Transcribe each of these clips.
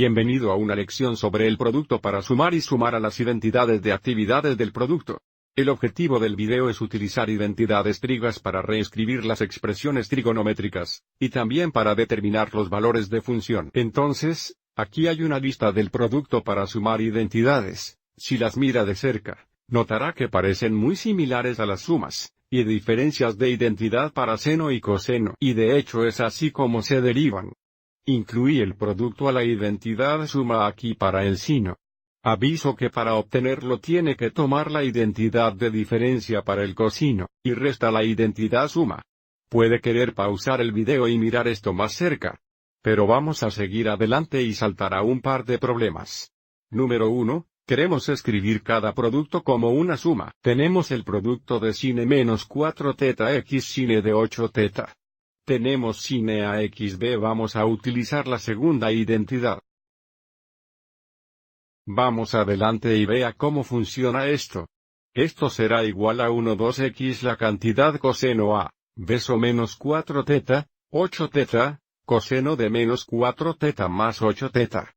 Bienvenido a una lección sobre el producto para sumar y sumar a las identidades de actividades del producto. El objetivo del video es utilizar identidades trigas para reescribir las expresiones trigonométricas, y también para determinar los valores de función. Entonces, aquí hay una lista del producto para sumar identidades. Si las mira de cerca, notará que parecen muy similares a las sumas y diferencias de identidad para seno y coseno. Y de hecho es así como se derivan. Incluí el producto a la identidad suma aquí para el sino. Aviso que para obtenerlo tiene que tomar la identidad de diferencia para el cosino, y resta la identidad suma. Puede querer pausar el video y mirar esto más cerca. Pero vamos a seguir adelante y saltar a un par de problemas. Número 1. Queremos escribir cada producto como una suma. Tenemos el producto de sine menos 4 teta x sine de 8 teta. Tenemos sine a xb. Vamos a utilizar la segunda identidad. Vamos adelante y vea cómo funciona esto. Esto será igual a 1 2x la cantidad coseno a, beso menos 4 teta, 8 teta, coseno de menos 4 teta más 8 teta.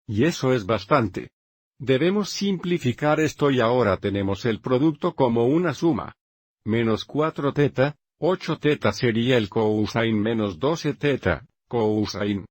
Y eso es bastante. Debemos simplificar esto y ahora tenemos el producto como una suma. Menos 4 teta, 8 teta sería el cosine menos 12 teta, cosine.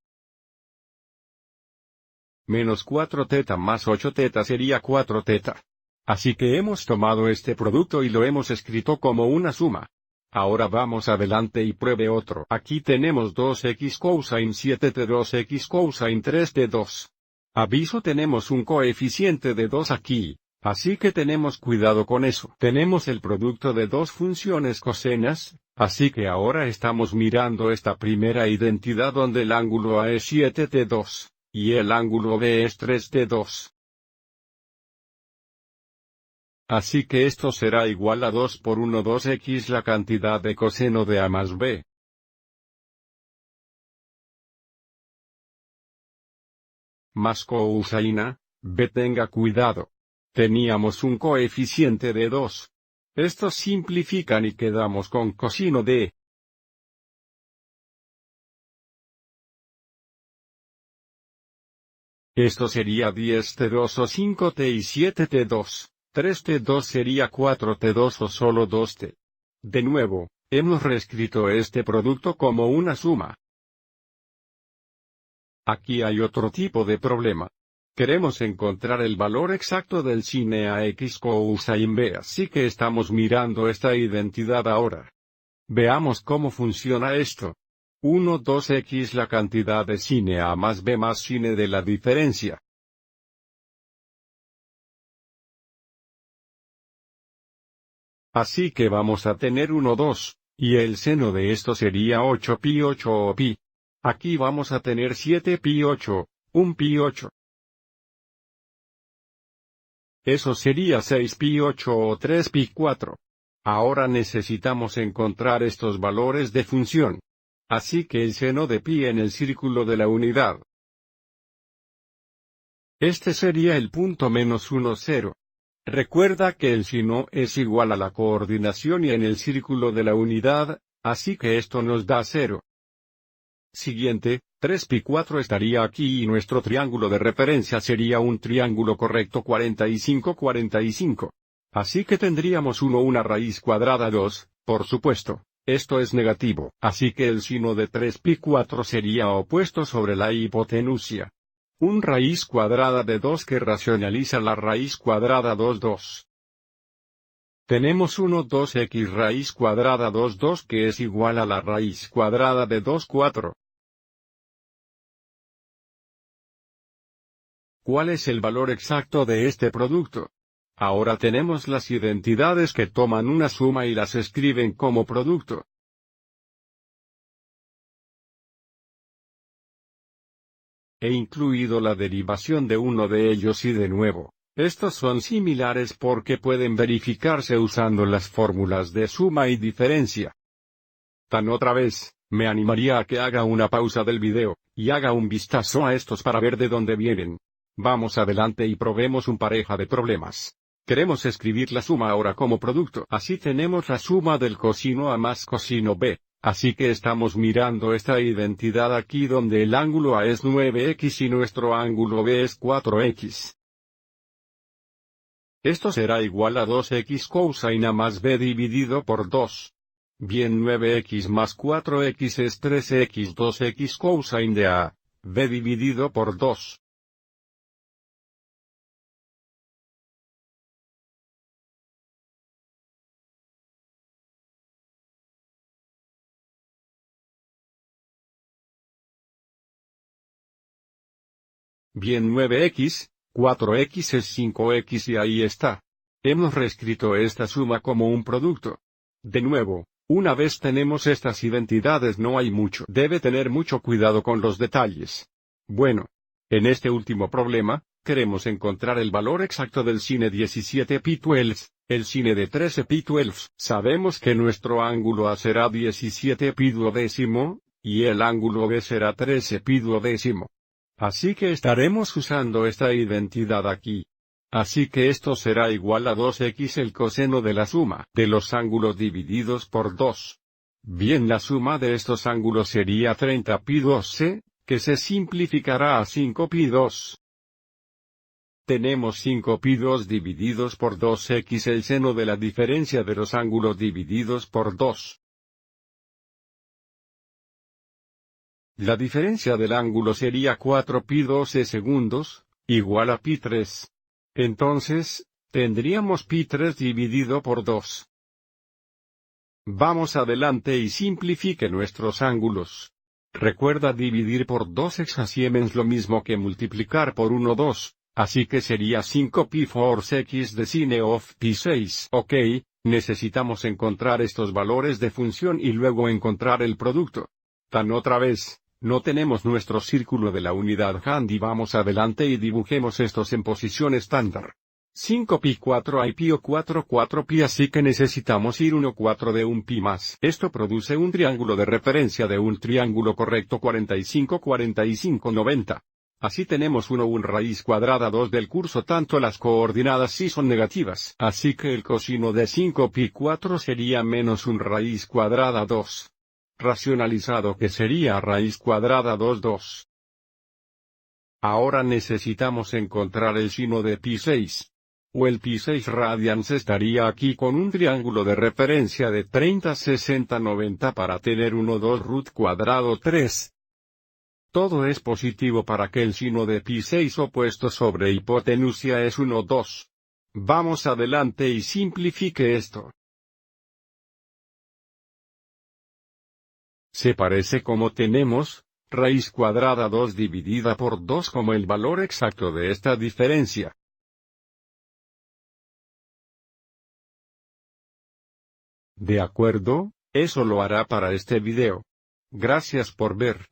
Menos 4 teta más 8 teta sería 4 teta. Así que hemos tomado este producto y lo hemos escrito como una suma. Ahora vamos adelante y pruebe otro. Aquí tenemos 2x cosine 7 t 2x cosine 3 t 2. Aviso, tenemos un coeficiente de 2 aquí, así que tenemos cuidado con eso. Tenemos el producto de dos funciones cosenas, así que ahora estamos mirando esta primera identidad donde el ángulo A es 7t2, y el ángulo B es 3t2. Así que esto será igual a 2 por 1 2x la cantidad de coseno de A más B. Más cosina, B. Tenga cuidado. Teníamos un coeficiente de 2. Estos simplifican y quedamos con cosino de. Esto sería 10t2 o 5t y 7t2. 3t2 sería 4t2 o solo 2t. De nuevo, hemos reescrito este producto como una suma. Aquí hay otro tipo de problema. Queremos encontrar el valor exacto del sine a x cosine b, así que estamos mirando esta identidad ahora. Veamos cómo funciona esto. 1 2x la cantidad de sine a más b más sine de la diferencia. Así que vamos a tener 1 2, y el seno de esto sería 8 pi 8 o pi. Aquí vamos a tener 7 pi 8, 1 pi 8. Eso sería 6 pi 8 o 3 pi 4. Ahora necesitamos encontrar estos valores de función. Así que el seno de pi en el círculo de la unidad. Este sería el punto menos 1 0. Recuerda que el sino es igual a la coordinación y en el círculo de la unidad, así que esto nos da 0. Siguiente, 3 pi 4 estaría aquí y nuestro triángulo de referencia sería un triángulo correcto 45-45. Así que tendríamos 1 una raíz cuadrada 2, por supuesto, esto es negativo. Así que el sino de 3 pi 4 sería opuesto sobre la hipotenusa. Un raíz cuadrada de 2 que racionaliza la raíz cuadrada 2 2. Tenemos 1 2x raíz cuadrada 2 2 que es igual a la raíz cuadrada de 2 4. ¿Cuál es el valor exacto de este producto? Ahora tenemos las identidades que toman una suma y las escriben como producto. He incluido la derivación de uno de ellos y de nuevo, estos son similares porque pueden verificarse usando las fórmulas de suma y diferencia. Otra vez, me animaría a que haga una pausa del video, y haga un vistazo a estos para ver de dónde vienen. Vamos adelante y probemos un pareja de problemas. Queremos escribir la suma ahora como producto. Así tenemos la suma del cosino A más cosino B. Así que estamos mirando esta identidad aquí donde el ángulo A es 9x y nuestro ángulo B es 4x. Esto será igual a 2x cosine A más B dividido por 2. Bien, 9x más 4x es 13x, 2x cosine de A, B dividido por 2. Bien, 9x, 4x es 5x y ahí está. Hemos reescrito esta suma como un producto. De nuevo, una vez tenemos estas identidades no hay mucho. Debe tener mucho cuidado con los detalles. Bueno. En este último problema, queremos encontrar el valor exacto del sine 17π12, el sine de 13π12. Sabemos que nuestro ángulo A será 17π12, y el ángulo B será 13π12. Así que estaremos usando esta identidad aquí. Así que esto será igual a 2x el coseno de la suma de los ángulos divididos por 2. Bien, la suma de estos ángulos sería 30π12, que se simplificará a 5π2. Tenemos 5π2 divididos por 2x el seno de la diferencia de los ángulos divididos por 2. La diferencia del ángulo sería 4π12 segundos, igual a π3. Entonces, tendríamos π3 dividido por 2. Vamos adelante y simplifique nuestros ángulos. Recuerda dividir por 2x así es lo mismo que multiplicar por 1 2, así que sería 5π4x de sine of π6. Ok, necesitamos encontrar estos valores de función y luego encontrar el producto. Tan otra vez. No tenemos nuestro círculo de la unidad handy. Vamos adelante y dibujemos estos en posición estándar. 5π4 pi o 4pi así que necesitamos ir 1 4 de un pi más. Esto produce un triángulo de referencia de un triángulo correcto 45 45 90. Así tenemos 1 raíz cuadrada 2 del curso tanto las coordenadas sí son negativas. Así que el cosino de 5π4 sería menos 1 raíz cuadrada 2. Racionalizado que sería raíz cuadrada 2. Ahora necesitamos encontrar el sino de π6. O el π6 radians estaría aquí con un triángulo de referencia de 30 60 90 para tener 1 2 root cuadrado 3. Todo es positivo para que el sino de π6 opuesto sobre hipotenusa es 1 2. Vamos adelante y simplifique esto. Se parece como tenemos, raíz cuadrada 2 dividida por 2 como el valor exacto de esta diferencia. De acuerdo, eso lo hará para este video. Gracias por ver.